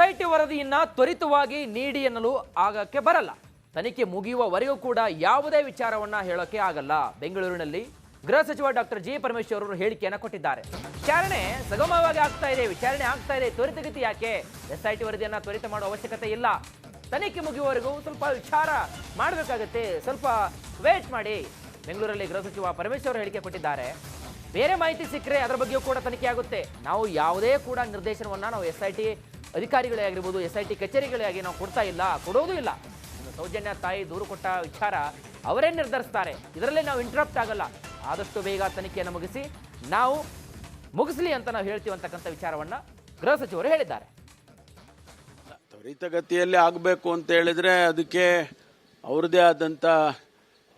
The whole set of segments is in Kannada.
ಎಸ್ಐಟಿ ವರದಿಯನ್ನ ತ್ವರಿತವಾಗಿ ನೀಡಿ ಎನ್ನಲು ಆಗಕ್ಕೆ ಬರಲ್ಲ. ತನಿಖೆ ಮುಗಿಯುವವರೆಗೂ ಕೂಡ ಯಾವುದೇ ವಿಚಾರವನ್ನ ಹೇಳೋಕೆ ಆಗಲ್ಲ. ಬೆಂಗಳೂರಿನಲ್ಲಿ ಗೃಹ ಸಚಿವ ಡಾಕ್ಟರ್ ಜಿ ಪರಮೇಶ್ವರ್ ಅವರು ಹೇಳಿಕೆಯನ್ನು ಕೊಟ್ಟಿದ್ದಾರೆ. ವಿಚಾರಣೆ ಸುಗಮವಾಗಿ ಆಗ್ತಾ ಇದೆ, ವಿಚಾರಣೆ ಆಗ್ತಾ ಇದೆ, ತ್ವರಿತಗತಿ ಯಾಕೆ? ಎಸ್ಐಟಿ ವರದಿಯನ್ನ ತ್ವರಿತ ಮಾಡುವ ಅವಶ್ಯಕತೆ ಇಲ್ಲ. ತನಿಖೆ ಮುಗಿಯುವವರೆಗೂ ಸ್ವಲ್ಪ ವಿಚಾರ ಮಾಡಬೇಕಾಗುತ್ತೆ, ಸ್ವಲ್ಪ ವೇಟ್ ಮಾಡಿ. ಬೆಂಗಳೂರಲ್ಲಿ ಗೃಹ ಸಚಿವ ಪರಮೇಶ್ವರ್ ಹೇಳಿಕೆ ಕೊಟ್ಟಿದ್ದಾರೆ. ಬೇರೆ ಮಾಹಿತಿ ಸಿಕ್ಕರೆ ಅದರ ಬಗ್ಗೆಯೂ ಕೂಡ ತನಿಖೆ ಆಗುತ್ತೆ. ನಾವು ಯಾವುದೇ ಕೂಡ ನಿರ್ದೇಶನವನ್ನ ನಾವು ಎಸ್ಐಟಿ ಅಧಿಕಾರಿಗಳೇ ಆಗಿರ್ಬೋದು, ಎಸ್ಐಟಿ ಕಚೇರಿಗಳೇ ಆಗಿ ನಾವು ಕೊಡ್ತಾ ಇಲ್ಲ, ಕೊಡೋದು ಇಲ್ಲ. ಸೌಜನ್ಯ ತಾಯಿ ದೂರು ಕೊಟ್ಟ ವಿಚಾರ ಅವರೇ ನಿರ್ಧರಿಸ್ತಾರೆ. ಇದರಲ್ಲೇ ನಾವು ಇಂಟರಪ್ಟ್ ಆಗಲ್ಲ. ಆದಷ್ಟು ಬೇಗ ತನಿಖೆಯನ್ನು ಮುಗಿಸಲಿ ಅಂತ ನಾವು ಹೇಳ್ತೀವಿ ಅಂತಕ್ಕಂಥ ವಿಚಾರವನ್ನ ಗೃಹ ಸಚಿವರು ಹೇಳಿದ್ದಾರೆ. ತ್ವರಿತಗತಿಯಲ್ಲಿ ಆಗಬೇಕು ಅಂತ ಹೇಳಿದ್ರೆ ಅದಕ್ಕೆ ಅವ್ರದ್ದೇ ಆದಂಥ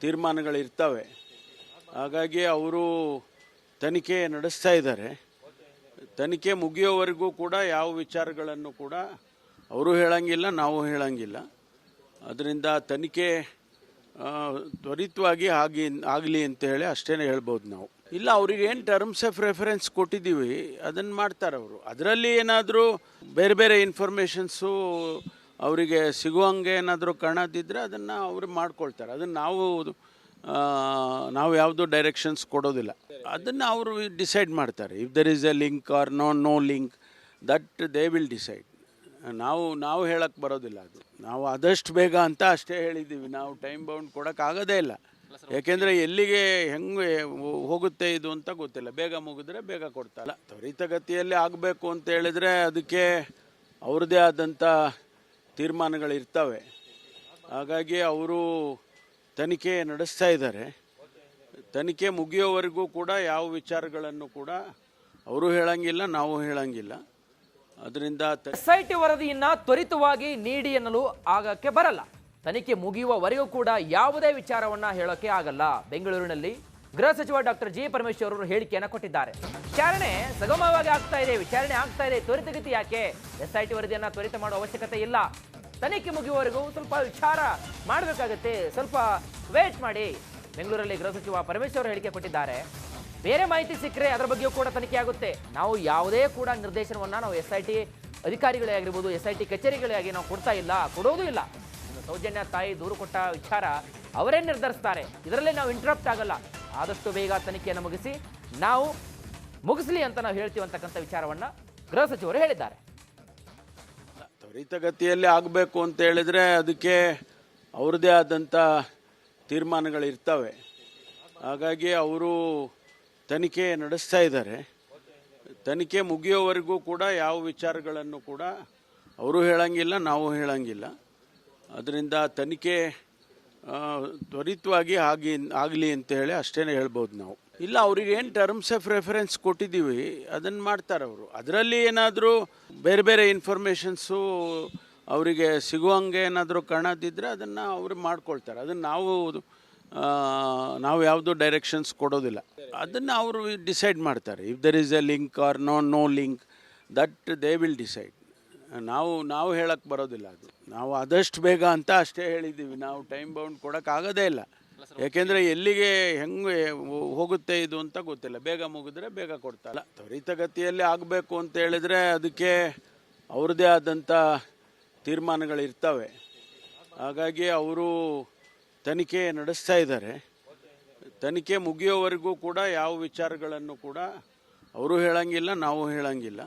ತೀರ್ಮಾನಗಳಿರ್ತವೆ. ಹಾಗಾಗಿ ಅವರು ತನಿಖೆ ನಡೆಸ್ತಾ ಇದ್ದಾರೆ. ತನಿಖೆ ಮುಗಿಯೋವರೆಗೂ ಕೂಡ ಯಾವ ವಿಚಾರಗಳನ್ನು ಕೂಡ ಅವರು ಹೇಳಂಗಿಲ್ಲ, ನಾವು ಹೇಳಂಗಿಲ್ಲ. ಅದರಿಂದ ತನಿಖೆ ತ್ವರಿತವಾಗಿ ಆಗಲಿ ಅಂತ ಹೇಳಿ ಅಷ್ಟೇ ಹೇಳ್ಬೋದು ನಾವು. ಇಲ್ಲ, ಅವ್ರಿಗೆ ಏನು ಟರ್ಮ್ಸ್ ಆಫ್ ರೆಫರೆನ್ಸ್ ಕೊಟ್ಟಿದ್ದೀವಿ ಅದನ್ನು ಮಾಡ್ತಾರೆ ಅವರು. ಅದರಲ್ಲಿ ಏನಾದರೂ ಬೇರೆ ಬೇರೆ ಇನ್ಫಾರ್ಮೇಷನ್ಸು ಅವರಿಗೆ ಸಿಗುವಂಗೆ ಏನಾದರೂ ಕಾಣದಿದ್ದರೆ ಅದನ್ನು ಅವರು ಮಾಡ್ಕೊಳ್ತಾರೆ. ಅದನ್ನು ನಾವು ಯಾವುದು ಡೈರೆಕ್ಷನ್ಸ್ ಕೊಡೋದಿಲ್ಲ. ಅದನ್ನು ಅವರು ಡಿಸೈಡ್ ಮಾಡ್ತಾರೆ. If there is a link or no link, that they will decide. ನಾವು ಹೇಳಕ್ಕೆ ಬರೋದಿಲ್ಲ. ಅದು ನಾವು ಆದಷ್ಟು ಬೇಗ ಅಂತ ಅಷ್ಟೇ ಹೇಳಿದ್ದೀವಿ. ನಾವು ಟೈಮ್ ಬೌಂಡ್ ಕೊಡೋಕ್ಕಾಗೋದೇ ಇಲ್ಲ. ಯಾಕೆಂದರೆ ಎಲ್ಲಿಗೆ ಹೆಂಗೆ ಹೋಗುತ್ತೆ ಇದು ಅಂತ ಗೊತ್ತಿಲ್ಲ. ಬೇಗ ಮುಗಿದ್ರೆ ಬೇಗ ಕೊಡ್ತಾರಲ್ಲ. ತ್ವರಿತಗತಿಯಲ್ಲಿ ಆಗಬೇಕು ಅಂತ ಹೇಳಿದ್ರೆ ಅದಕ್ಕೆ ಅವ್ರದ್ದೇ ಆದಂಥ ತೀರ್ಮಾನಗಳಿರ್ತವೆ. ಹಾಗಾಗಿ ಅವರು ತನಿಖೆ ನಡೆಸ್ತಾ ಇದ್ದಾರೆ. ತನಿಖೆ ಮುಗಿಯೋವರೆಗೂ ಕೂಡ ಯಾವ ವಿಚಾರಗಳನ್ನು ಕೂಡ ಅವರು ಹೇಳಂಗಿಲ್ಲ, ನಾವು ಹೇಳಂಗಿಲ್ಲ. ಅದರಿಂದ ಎಸ್ಐಟಿ ವರದಿಯನ್ನ ತ್ವರಿತವಾಗಿ ನೀಡಿ ಎನ್ನಲು ಆಗಕ್ಕೆ ಬರಲ್ಲ. ತನಿಖೆ ಮುಗಿಯುವವರೆಗೂ ಕೂಡ ಯಾವುದೇ ವಿಚಾರವನ್ನ ಹೇಳೋಕೆ ಆಗಲ್ಲ. ಬೆಂಗಳೂರಿನಲ್ಲಿ ಗೃಹ ಸಚಿವ ಡಾಕ್ಟರ್ ಜಿ ಪರಮೇಶ್ವರ್ ಅವರು ಹೇಳಿಕೆಯನ್ನು ಕೊಟ್ಟಿದ್ದಾರೆ. ವಿಚಾರಣೆ ಸುಗಮವಾಗಿ ಆಗ್ತಾ ಇದೆ, ವಿಚಾರಣೆ ಆಗ್ತಾ ಇದೆ, ತ್ವರಿತಗತಿ ಯಾಕೆ? ಎಸ್ಐಟಿ ವರದಿಯನ್ನ ತ್ವರಿತ ಮಾಡುವ ಅವಶ್ಯಕತೆ ಇಲ್ಲ. ತನಿಖೆ ಮುಗಿಯುವವರೆಗೂ ಸ್ವಲ್ಪ ವಿಚಾರ ಮಾಡಬೇಕಾಗುತ್ತೆ, ಸ್ವಲ್ಪ ವೇಟ್ ಮಾಡಿ. ಬೆಂಗಳೂರಲ್ಲಿ ಗೃಹ ಸಚಿವ ಪರಮೇಶ್ವರ್ ಹೇಳಿಕೆ ಕೊಟ್ಟಿದ್ದಾರೆ. ಬೇರೆ ಮಾಹಿತಿ ಸಿಕ್ಕರೆ ಅದರ ಬಗ್ಗೆಯೂ ಕೂಡ ತನಿಖೆ ಆಗುತ್ತೆ. ನಾವು ಯಾವುದೇ ಕೂಡ ನಿರ್ದೇಶನವನ್ನ ನಾವು ಎಸ್ಐಟಿ ಅಧಿಕಾರಿಗಳೇ ಆಗಿರ್ಬೋದು, ಎಸ್ಐಟಿ ಕಚೇರಿಗಳೇ ಆಗಿ ನಾವು ಕೊಡ್ತಾ ಇಲ್ಲ, ಕೊಡೋದು ಇಲ್ಲ. ಸೌಜನ್ಯ ತಾಯಿ ದೂರು ಕೊಟ್ಟ ವಿಚಾರ ಅವರೇ ನಿರ್ಧರಿಸ್ತಾರೆ. ಇದರಲ್ಲೇ ನಾವು ಇಂಟರಪ್ಟ್ ಆಗಲ್ಲ. ಆದಷ್ಟು ಬೇಗ ತನಿಖೆಯನ್ನು ಮುಗಿಸಲಿ ಅಂತ ನಾವು ಹೇಳ್ತೀವಿ ಅಂತಕ್ಕಂಥ ವಿಚಾರವನ್ನ ಗೃಹ ಸಚಿವರು ಹೇಳಿದ್ದಾರೆ. ತ್ವರಿತಗತಿಯಲ್ಲಿ ಆಗಬೇಕು ಅಂತ ಹೇಳಿದ್ರೆ ಅದಕ್ಕೆ ಅವ್ರದ್ದೇ ಆದಂಥ ತೀರ್ಮಾನಗಳಿರ್ತವೆ. ಹಾಗಾಗಿ ಅವರು ತನಿಖೆ ನಡೆಸ್ತಾ ಇದ್ದಾರೆ. ತನಿಖೆ ಮುಗಿಯೋವರೆಗೂ ಕೂಡ ಯಾವ ವಿಚಾರಗಳನ್ನು ಕೂಡ ಅವರು ಹೇಳಂಗಿಲ್ಲ, ನಾವು ಹೇಳಂಗಿಲ್ಲ. ಅದರಿಂದ ತನಿಖೆ ತ್ವರಿತವಾಗಿ ಆಗಲಿ ಅಂತ ಹೇಳಿ ಅಷ್ಟೇ ಹೇಳ್ಬೋದು ನಾವು. ಇಲ್ಲ, ಅವ್ರಿಗೆ ಏನು ಟರ್ಮ್ಸ್ ಆಫ್ ರೆಫರೆನ್ಸ್ ಕೊಟ್ಟಿದ್ದೀವಿ ಅದನ್ನು ಮಾಡ್ತಾರೆ ಅವರು. ಅದರಲ್ಲಿ ಏನಾದರೂ ಬೇರೆ ಬೇರೆ ಇನ್ಫಾರ್ಮೇಷನ್ಸು ಅವರಿಗೆ ಸಿಗುವಂಗೆ ಏನಾದರೂ ಕಾಣದಿದ್ದರೆ ಅದನ್ನು ಅವರು ಮಾಡ್ಕೊಳ್ತಾರೆ. ಅದನ್ನು ನಾವು ಯಾವುದು ಡೈರೆಕ್ಷನ್ಸ್ ಕೊಡೋದಿಲ್ಲ. ಅದನ್ನು ಅವರು ಡಿಸೈಡ್ ಮಾಡ್ತಾರೆ. If there is a link or no link, that they will decide. ನಾವು ಹೇಳಕ್ಕೆ ಬರೋದಿಲ್ಲ. ಅದು ನಾವು ಆದಷ್ಟು ಬೇಗ ಅಂತ ಅಷ್ಟೇ ಹೇಳಿದ್ದೀವಿ. ನಾವು ಟೈಮ್ ಬೌಂಡ್ ಕೊಡೋಕ್ಕಾಗೋದೇ ಇಲ್ಲ. ಯಾಕೆಂದರೆ ಎಲ್ಲಿಗೆ ಹೆಂಗೆ ಹೋಗುತ್ತೆ ಇದು ಅಂತ ಗೊತ್ತಿಲ್ಲ. ಬೇಗ ಮುಗಿದ್ರೆ ಬೇಗ ಕೊಡ್ತಾರಲ್ಲ. ತ್ವರಿತಗತಿಯಲ್ಲಿ ಆಗಬೇಕು ಅಂತ ಹೇಳಿದ್ರೆ ಅದಕ್ಕೆ ಅವ್ರದ್ದೇ ಆದಂಥ ತೀರ್ಮಾನಗಳಿರ್ತವೆ. ಹಾಗಾಗಿ ಅವರು ತನಿಖೆ ನಡೆಸ್ತಾ ಇದ್ದಾರೆ. ತನಿಖೆ ಮುಗಿಯೋವರೆಗೂ ಕೂಡ ಯಾವ ವಿಚಾರಗಳನ್ನು ಕೂಡ ಅವರು ಹೇಳಂಗಿಲ್ಲ, ನಾವು ಹೇಳಂಗಿಲ್ಲ.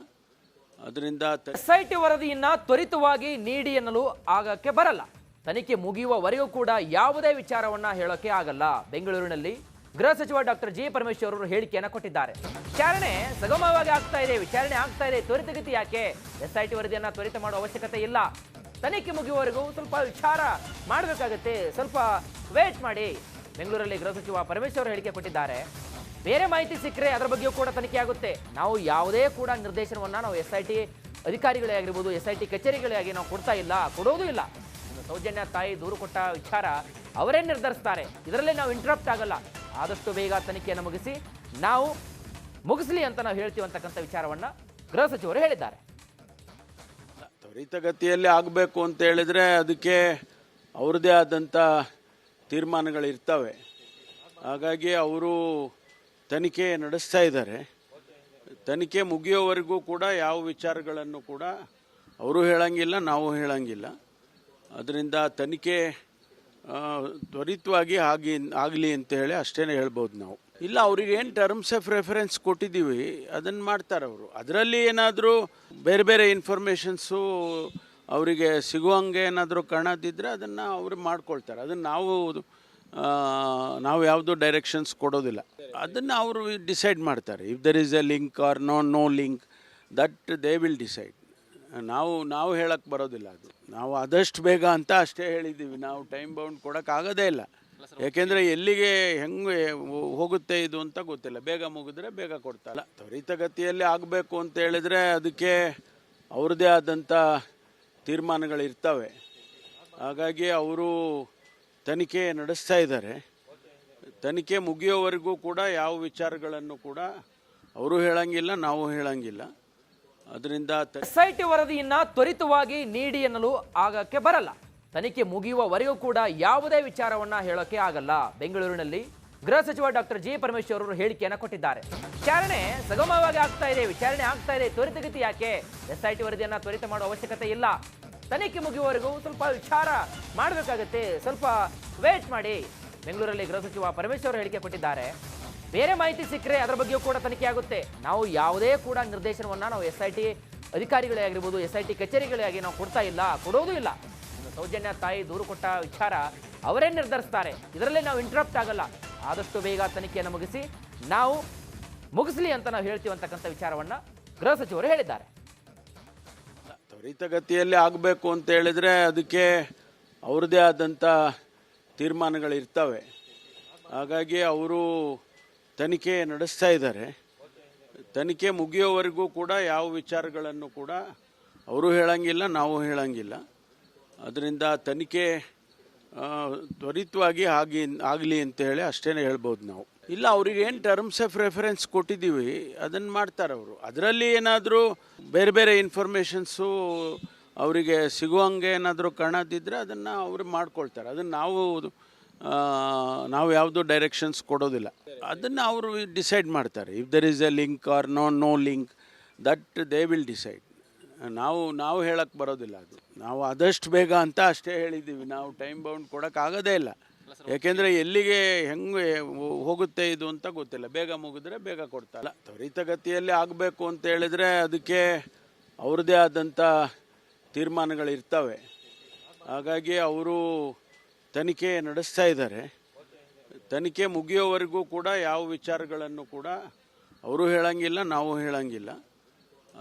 ಅದರಿಂದ ಎಸ್ಐಟಿ ವರದಿಯನ್ನ ತ್ವರಿತವಾಗಿ ನೀಡಿ ಎನ್ನಲು ಆಗಕ್ಕೆ ಬರಲ್ಲ. ತನಿಖೆ ಮುಗಿಯುವವರೆಗೂ ಕೂಡ ಯಾವುದೇ ವಿಚಾರವನ್ನ ಹೇಳೋಕೆ ಆಗಲ್ಲ. ಬೆಂಗಳೂರಿನಲ್ಲಿ ಗೃಹ ಸಚಿವ ಡಾಕ್ಟರ್ ಜಿ ಪರಮೇಶ್ವರ್ ಅವರು ಹೇಳಿಕೆಯನ್ನು ಕೊಟ್ಟಿದ್ದಾರೆ. ವಿಚಾರಣೆ ಸುಗಮವಾಗಿ ಆಗ್ತಾ ಇದೆ, ವಿಚಾರಣೆ ಆಗ್ತಾ ಇದೆ, ತ್ವರಿತಗತಿ ಯಾಕೆ? ಎಸ್ಐಟಿ ವರದಿಯನ್ನ ತ್ವರಿತ ಮಾಡುವ ಅವಶ್ಯಕತೆ ಇಲ್ಲ. ತನಿಖೆ ಮುಗಿಯುವವರೆಗೂ ಸ್ವಲ್ಪ ವಿಚಾರ ಮಾಡಬೇಕಾಗುತ್ತೆ, ಸ್ವಲ್ಪ ವೇಟ್ ಮಾಡಿ. ಬೆಂಗಳೂರಲ್ಲಿ ಗೃಹ ಸಚಿವ ಪರಮೇಶ್ವರ್ ಹೇಳಿಕೆ ಕೊಟ್ಟಿದ್ದಾರೆ. ಬೇರೆ ಮಾಹಿತಿ ಸಿಕ್ಕರೆ ಅದರ ಬಗ್ಗೆಯೂ ಕೂಡ ತನಿಖೆ ಆಗುತ್ತೆ. ನಾವು ಯಾವುದೇ ಕೂಡ ನಿರ್ದೇಶನವನ್ನ ನಾವು ಎಸ್ಐಟಿ ಅಧಿಕಾರಿಗಳೇ ಆಗಿರ್ಬೋದು, ಎಸ್ಐಟಿ ಕಚೇರಿಗಳೇ ಆಗಿ ನಾವು ಕೊಡ್ತಾ ಇಲ್ಲ, ಕೊಡೋದು ಇಲ್ಲ. ಸೌಜನ್ಯ ತಾಯಿ ದೂರು ಕೊಟ್ಟ ವಿಚಾರ ಅವರೇ ನಿರ್ಧರಿಸ್ತಾರೆ. ಇದರಲ್ಲೇ ನಾವು ಇಂಟರಪ್ಟ್ ಆಗಲ್ಲ. ಆದಷ್ಟು ಬೇಗ ತನಿಖೆಯನ್ನು ಮುಗಿಸಲಿ ಅಂತ ನಾವು ಹೇಳ್ತೀವಿ ಅಂತಕ್ಕಂಥ ವಿಚಾರವನ್ನ ಗೃಹ ಸಚಿವರು ಹೇಳಿದ್ದಾರೆ. ತ್ವರಿತಗತಿಯಲ್ಲಿ ಆಗಬೇಕು ಅಂತ ಹೇಳಿದ್ರೆ ಅದಕ್ಕೆ ಅವ್ರದ್ದೇ ಆದಂಥ ತೀರ್ಮಾನಗಳಿರ್ತವೆ. ಹಾಗಾಗಿ ಅವರು ತನಿಖೆ ನಡೆಸ್ತಾ ಇದ್ದಾರೆ. ತನಿಖೆ ಮುಗಿಯೋವರೆಗೂ ಕೂಡ ಯಾವ ವಿಚಾರಗಳನ್ನು ಕೂಡ ಅವರು ಹೇಳಂಗಿಲ್ಲ, ನಾವು ಹೇಳಂಗಿಲ್ಲ. ಅದರಿಂದ ತನಿಖೆ ತ್ವರಿತವಾಗಿ ಆಗಲಿ ಅಂತ ಹೇಳಿ ಅಷ್ಟೇ ಹೇಳ್ಬೋದು ನಾವು. ಇಲ್ಲ, ಅವ್ರಿಗೆ ಏನು ಟರ್ಮ್ಸ್ ಆಫ್ ರೆಫರೆನ್ಸ್ ಕೊಟ್ಟಿದ್ದೀವಿ ಅದನ್ನು ಮಾಡ್ತಾರೆ ಅವರು. ಅದರಲ್ಲಿ ಏನಾದರೂ ಬೇರೆ ಬೇರೆ ಇನ್ಫಾರ್ಮೇಷನ್ಸು ಅವರಿಗೆ ಸಿಗುವಂಗೆ ಏನಾದರೂ ಕಾಣದಿದ್ದರೆ ಅದನ್ನು ಅವರು ಮಾಡ್ಕೊಳ್ತಾರೆ. ಅದನ್ನು ನಾವು ಯಾವುದೂ ಡೈರೆಕ್ಷನ್ಸ್ ಕೊಡೋದಿಲ್ಲ. ಅದನ್ನು ಅವರು ಡಿಸೈಡ್ ಮಾಡ್ತಾರೆ. If there is a link or no link, that they will decide. ನಾವು ಹೇಳಕ್ಕೆ ಬರೋದಿಲ್ಲ. ಅದು ನಾವು ಆದಷ್ಟು ಬೇಗ ಅಂತ ಅಷ್ಟೇ ಹೇಳಿದ್ದೀವಿ. ನಾವು ಟೈಮ್ ಬೌಂಡ್ ಕೊಡೋಕ್ಕಾಗೋದೇ ಇಲ್ಲ. ಯಾಕೆಂದರೆ ಎಲ್ಲಿಗೆ ಹೆಂಗೆ ಹೋಗುತ್ತೆ ಇದು ಅಂತ ಗೊತ್ತಿಲ್ಲ. ಬೇಗ ಮುಗಿದ್ರೆ ಬೇಗ ಕೊಡ್ತಾರಲ್ಲ. ತ್ವರಿತಗತಿಯಲ್ಲಿ ಆಗಬೇಕು ಅಂತ ಹೇಳಿದ್ರೆ ಅದಕ್ಕೆ ಅವ್ರದ್ದೇ ಆದಂಥ ತೀರ್ಮಾನಗಳಿರ್ತವೆ. ಹಾಗಾಗಿ ಅವರು ತನಿಖೆ ನಡೆಸ್ತಾ ಇದ್ದಾರೆ. ತನಿಖೆ ಮುಗಿಯೋವರೆಗೂ ಕೂಡ ಯಾವ ವಿಚಾರಗಳನ್ನು ಕೂಡ ಅವರು ಹೇಳಂಗಿಲ್ಲ, ನಾವು ಹೇಳಂಗಿಲ್ಲ. ಅದರಿಂದ SIT ವರದಿಯನ್ನ ತ್ವರಿತವಾಗಿ ನೀಡಿ ಎನ್ನಲು ಆಗಕ್ಕೆ ಬರಲ್ಲ. ತನಿಖೆ ಮುಗಿಯುವವರೆಗೂ ಕೂಡ ಯಾವುದೇ ವಿಚಾರವನ್ನ ಹೇಳೋಕೆ ಆಗಲ್ಲ. ಬೆಂಗಳೂರಿನಲ್ಲಿ ಗೃಹ ಸಚಿವ ಡಾಕ್ಟರ್ ಜಿ ಪರಮೇಶ್ವರ್ ಅವರು ಹೇಳಿಕೆಯನ್ನು ಕೊಟ್ಟಿದ್ದಾರೆ. ವಿಚಾರಣೆ ಸುಗಮವಾಗಿ ಆಗ್ತಾ ಇದೆ, ವಿಚಾರಣೆ ಆಗ್ತಾ ಇದೆ, ತ್ವರಿತಗತಿ ಯಾಕೆ? SIT ವರದಿಯನ್ನ ತ್ವರಿತ ಮಾಡುವ ಅವಶ್ಯಕತೆ ಇಲ್ಲ. ತನಿಖೆ ಮುಗಿಯುವವರೆಗೂ ಸ್ವಲ್ಪ ವಿಚಾರ ಮಾಡಬೇಕಾಗುತ್ತೆ, ಸ್ವಲ್ಪ ವೇಟ್ ಮಾಡಿ. ಬೆಂಗಳೂರಲ್ಲಿ ಗೃಹ ಸಚಿವ ಪರಮೇಶ್ವರ್ ಅವರು ಹೇಳಿಕೆ ಕೊಟ್ಟಿದ್ದಾರೆ. ಬೇರೆ ಮಾಹಿತಿ ಸಿಕ್ಕರೆ ಅದರ ಬಗ್ಗೆಯೂ ಕೂಡ ತನಿಖೆ ಆಗುತ್ತೆ. ನಾವು ಯಾವುದೇ ಕೂಡ ನಿರ್ದೇಶನವನ್ನ ನಾವು SIT ಅಧಿಕಾರಿಗಳೇ ಆಗಿರ್ಬೋದು, SIT ಕಚೇರಿಗಳೇ ಆಗಿ ನಾವು ಕೊಡ್ತಾ ಇಲ್ಲ, ಕೊಡೋದು ಇಲ್ಲ. ಸೌಜನ್ಯ ತಾಯಿ ದೂರು ಕೊಟ್ಟ ವಿಚಾರ ಅವರೇ ನಿರ್ಧರಿಸ್ತಾರೆ. ಇದರಲ್ಲಿ ನಾವು ಇಂಟರಪ್ಟ್ ಆಗಲ್ಲ. ಆದಷ್ಟು ಬೇಗ ತನಿಖೆಯನ್ನು ಮುಗಿಸಲಿ ಅಂತ ನಾವು ಹೇಳ್ತೀವಿ ಅಂತಕ್ಕಂಥ ವಿಚಾರವನ್ನ ಗೃಹ ಸಚಿವರು ಹೇಳಿದ್ದಾರೆ. ತ್ವರಿತಗತಿಯಲ್ಲಿ ಆಗಬೇಕು ಅಂತ ಹೇಳಿದ್ರೆ ಅದಕ್ಕೆ ಅವ್ರದ್ದೇ ಆದಂಥ ತೀರ್ಮಾನಗಳಿರ್ತವೆ. ಹಾಗಾಗಿ ಅವರು ತನಿಖೆ ನಡೆಸ್ತಾ ಇದ್ದಾರೆ. ತನಿಖೆ ಮುಗಿಯೋವರೆಗೂ ಕೂಡ ಯಾವ ವಿಚಾರಗಳನ್ನು ಕೂಡ ಅವರು ಹೇಳಂಗಿಲ್ಲ, ನಾವು ಹೇಳಂಗಿಲ್ಲ. ಅದರಿಂದ ತನಿಖೆ ತ್ವರಿತವಾಗಿ ಆಗಲಿ ಅಂತ ಹೇಳಿ ಅಷ್ಟೇ ಹೇಳ್ಬೋದು ನಾವು. ಇಲ್ಲ, ಅವ್ರಿಗೆ ಏನು ಟರ್ಮ್ಸ್ ಆಫ್ ರೆಫರೆನ್ಸ್ ಕೊಟ್ಟಿದ್ದೀವಿ ಅದನ್ನು ಮಾಡ್ತಾರೆ ಅವರು. ಅದರಲ್ಲಿ ಏನಾದರೂ ಬೇರೆ ಬೇರೆ ಇನ್ಫಾರ್ಮೇಷನ್ಸು ಅವರಿಗೆ ಸಿಗುವಂಗೆ ಏನಾದರೂ ಕಾಣದಿದ್ದರೆ ಅದನ್ನು ಅವರು ಮಾಡ್ಕೊಳ್ತಾರೆ. ಅದನ್ನು ನಾವು ಯಾವುದೂ ಡೈರೆಕ್ಷನ್ಸ್ ಕೊಡೋದಿಲ್ಲ. ಅದನ್ನು ಅವರು ಡಿಸೈಡ್ ಮಾಡ್ತಾರೆ. If there is a link or no link, that they will decide. ನಾವು ಹೇಳಕ್ಕೆ ಬರೋದಿಲ್ಲ. ಅದು ನಾವು ಆದಷ್ಟು ಬೇಗ ಅಂತ ಅಷ್ಟೇ ಹೇಳಿದ್ದೀವಿ. ನಾವು ಟೈಮ್ ಬೌಂಡ್ ಕೊಡೋಕ್ಕಾಗೋದೇ ಇಲ್ಲ. ಯಾಕೆಂದರೆ ಎಲ್ಲಿಗೆ ಹೆಂಗೆ ಹೋಗುತ್ತೆ ಇದು ಅಂತ ಗೊತ್ತಿಲ್ಲ. ಬೇಗ ಮುಗಿದ್ರೆ ಬೇಗ ಕೊಡ್ತಾರಲ್ಲ. ತ್ವರಿತಗತಿಯಲ್ಲಿ ಆಗಬೇಕು ಅಂತ ಹೇಳಿದ್ರೆ ಅದಕ್ಕೆ ಅವ್ರದ್ದೇ ಆದಂಥ ತೀರ್ಮಾನಗಳಿರ್ತವೆ. ಹಾಗಾಗಿ ಅವರು ತನಿಖೆ ನಡೆಸ್ತಾ ಇದ್ದಾರೆ. ತನಿಖೆ ಮುಗಿಯೋವರೆಗೂ ಕೂಡ ಯಾವ ವಿಚಾರಗಳನ್ನು ಕೂಡ ಅವರು ಹೇಳಂಗಿಲ್ಲ, ನಾವು ಹೇಳಂಗಿಲ್ಲ.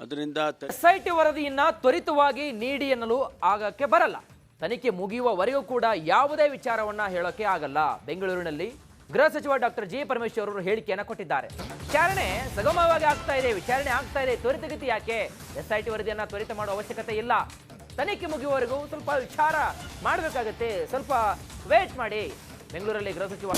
ಅದರಿಂದ SIT ವರದಿಯನ್ನ ತ್ವರಿತವಾಗಿ ನೀಡಿ ಎನ್ನಲು ಆಗಕ್ಕೆ ಬರಲ್ಲ. ತನಿಖೆ ಮುಗಿಯುವವರೆಗೂ ಕೂಡ ಯಾವುದೇ ವಿಚಾರವನ್ನ ಹೇಳೋಕೆ ಆಗಲ್ಲ. ಬೆಂಗಳೂರಿನಲ್ಲಿ ಗೃಹ ಸಚಿವ ಡಾಕ್ಟರ್ ಜಿ ಪರಮೇಶ್ವರ್ ಅವರು ಹೇಳಿಕೆಯನ್ನು ಕೊಟ್ಟಿದ್ದಾರೆ. ವಿಚಾರಣೆ ಸುಗಮವಾಗಿ ಆಗ್ತಾ ಇದೆ, ವಿಚಾರಣೆ ಆಗ್ತಾ ಇದೆ, ತ್ವರಿತಗತಿ ಯಾಕೆ? SIT ವರದಿಯನ್ನ ತ್ವರಿತ ಮಾಡುವ ಅವಶ್ಯಕತೆ ಇಲ್ಲ. ತನಿಖೆ ಮುಗಿಯುವವರೆಗೂ ಸ್ವಲ್ಪ ವಿಚಾರ ಮಾಡಬೇಕಾಗುತ್ತೆ, ಸ್ವಲ್ಪ ವೇಟ್ ಮಾಡಿ. ಬೆಂಗಳೂರಲ್ಲಿ ಗೃಹ ಸಚಿವ